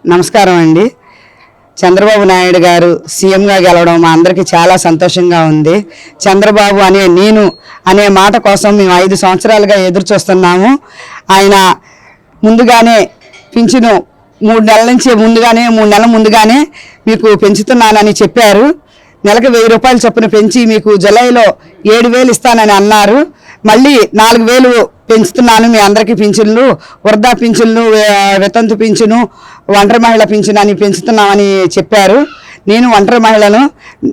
నమస్కారం అండి. చంద్రబాబు నాయుడు గారు సీఎంగా గెలవడం మా అందరికీ చాలా సంతోషంగా ఉంది. చంద్రబాబు నేను అనే మాట కోసం మేము 5 సంవత్సరాలుగా ఎదురు చూస్తున్నాము. ఆయన ముందుగానే పింఛను 3 నెలల నుంచి 3 నెలల ముందుగానే మీకు పెంచుతున్నానని చెప్పారు. నెలకు 1000 రూపాయలు చొప్పున పెంచి మీకు జూలైలో 7000 ఇస్తానని అన్నారు. మళ్ళీ 4000 పెంచుతున్నాను మీ అందరికీ పింఛన్లు, వృద్ధా పింఛన్లు, వితంతు పింఛను, ఒంటరి మహిళ పింఛను అని పెంచుతున్నామని చెప్పారు. నేను ఒంటరి మహిళను.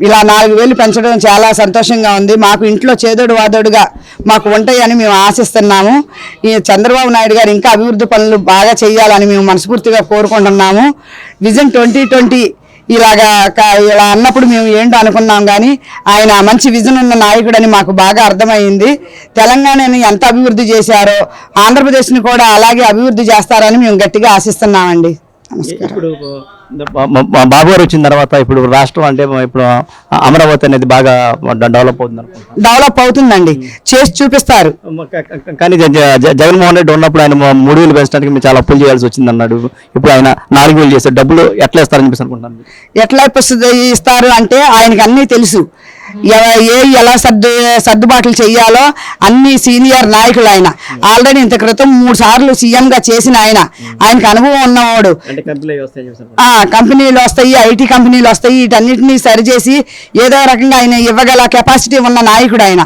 ఇలా 4000 పెంచడం చాలా సంతోషంగా ఉంది. మాకు ఇంట్లో చేదోడు వాదోడుగా మాకు ఉంటాయని మేము ఆశిస్తున్నాము. ఈ చంద్రబాబు నాయుడు గారు ఇంకా అభివృద్ధి పనులు బాగా చేయాలని మేము మనస్ఫూర్తిగా కోరుకుంటున్నాము. విజన్ 2020 ఇలా అన్నప్పుడు మేము ఏంటో అనుకున్నాం, కానీ ఆయన మంచి విజన్ ఉన్న నాయకుడని మాకు బాగా అర్థమైంది. తెలంగాణని ఎంత అభివృద్ధి చేశారో ఆంధ్రప్రదేశ్ని కూడా అలాగే అభివృద్ధి చేస్తారని మేము గట్టిగా ఆశిస్తున్నామండి. ఇప్పుడు బాబు గారు వచ్చిన తర్వాత ఇప్పుడు రాష్ట్రం అంటే ఇప్పుడు అమరావతి అనేది బాగా డెవలప్ అవుతుందండి, చేసి చూపిస్తారు. కానీ జగన్మోహన్ రెడ్డి ఉన్నప్పుడు ఆయన 3000 పెంచడానికి మీరు చాలా అప్పులు చేయాల్సి వచ్చింది అన్నాడు. ఇప్పుడు ఆయన 4000 చేస్తారు. డబ్బులు ఎట్లా ఇస్తారని చెప్పేసి అనుకుంటున్నాను. ఎట్లా ఇస్తారు అంటే ఆయనకి అన్నీ తెలుసు. ఎలా సర్దుబాట్లు చెయ్యాలో అన్ని సీనియర్ నాయకులు. ఆయన ఆల్రెడీ ఇంత క్రితం 3 సార్లు సీఎంగా చేసిన ఆయనకి అనుభవం ఉన్నవాడు. కంపెనీలు వస్తాయి, ఐటీ కంపెనీలు వస్తాయి, వీటన్నిటినీ సరిచేసి ఏదో రకంగా ఆయన ఇవ్వగల కెపాసిటీ ఉన్న నాయకుడు ఆయన.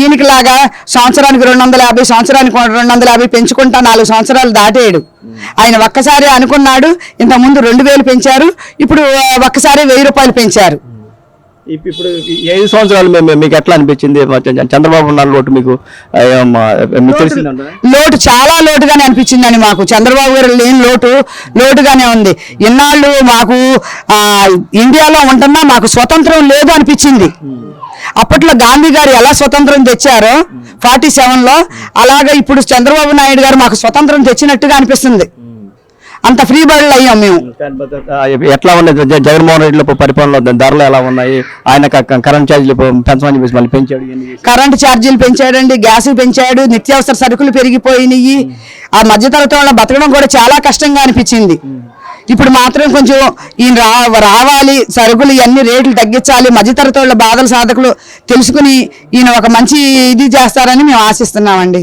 ఈయనకి లాగా సంవత్సరానికి 250, సంవత్సరానికి 250 పెంచుకుంటా 4 సంవత్సరాలు దాటేయడు. ఆయన ఒక్కసారి అనుకున్నాడు. ఇంతకుముందు 2000 పెంచారు, ఇప్పుడు ఒక్కసారి 1000 రూపాయలు పెంచారు. ఇప్పుడు 5 సంవత్సరాలు మీకు ఎట్లా అనిపించింది? చంద్రబాబు ఉన్న లోటు మీకు లోటు చాలా లోటుగానే అనిపించిందని మాకు. చంద్రబాబు గారు లేని లోటుగానే ఉంది. ఇన్నాళ్ళు మాకు ఇండియాలో ఉంటున్నా మాకు స్వతంత్రం లేదు అనిపించింది. అప్పట్లో గాంధీ గారు ఎలా స్వతంత్రం తెచ్చారో 47లో, అలాగే ఇప్పుడు చంద్రబాబు నాయుడు గారు మాకు స్వతంత్రం తెచ్చినట్టుగా అనిపిస్తుంది. అంత ఫ్రీ బర్డ్లు అయ్యాం మేము. ఎట్లా ఉన్నాయి జగన్మోహన్ రెడ్డిలో పరిపాలన? ధరలు ఎలా ఉన్నాయి? ఆయన కరెంట్ ఛార్జీలు పెంచమని చెప్పేసి మళ్ళీ పెంచాడు. కరెంట్ ఛార్జీలు పెంచాడండి, గ్యాస్ పెంచాడు, నిత్యావసర సరుకులు పెరిగిపోయినాయి. ఆ మధ్యతరగతి వాళ్ళ బతకడం కూడా చాలా కష్టంగా అనిపించింది. ఇప్పుడు మాత్రం కొంచెం ఈయన రావాలి, సరుకులు ఇవన్నీ రేట్లు తగ్గించాలి, మధ్యతరగతి వాళ్ళ బాధల సాధకులు తెలుసుకుని ఈయన ఒక మంచి ఇది చేస్తారని మేము ఆశిస్తున్నామండి.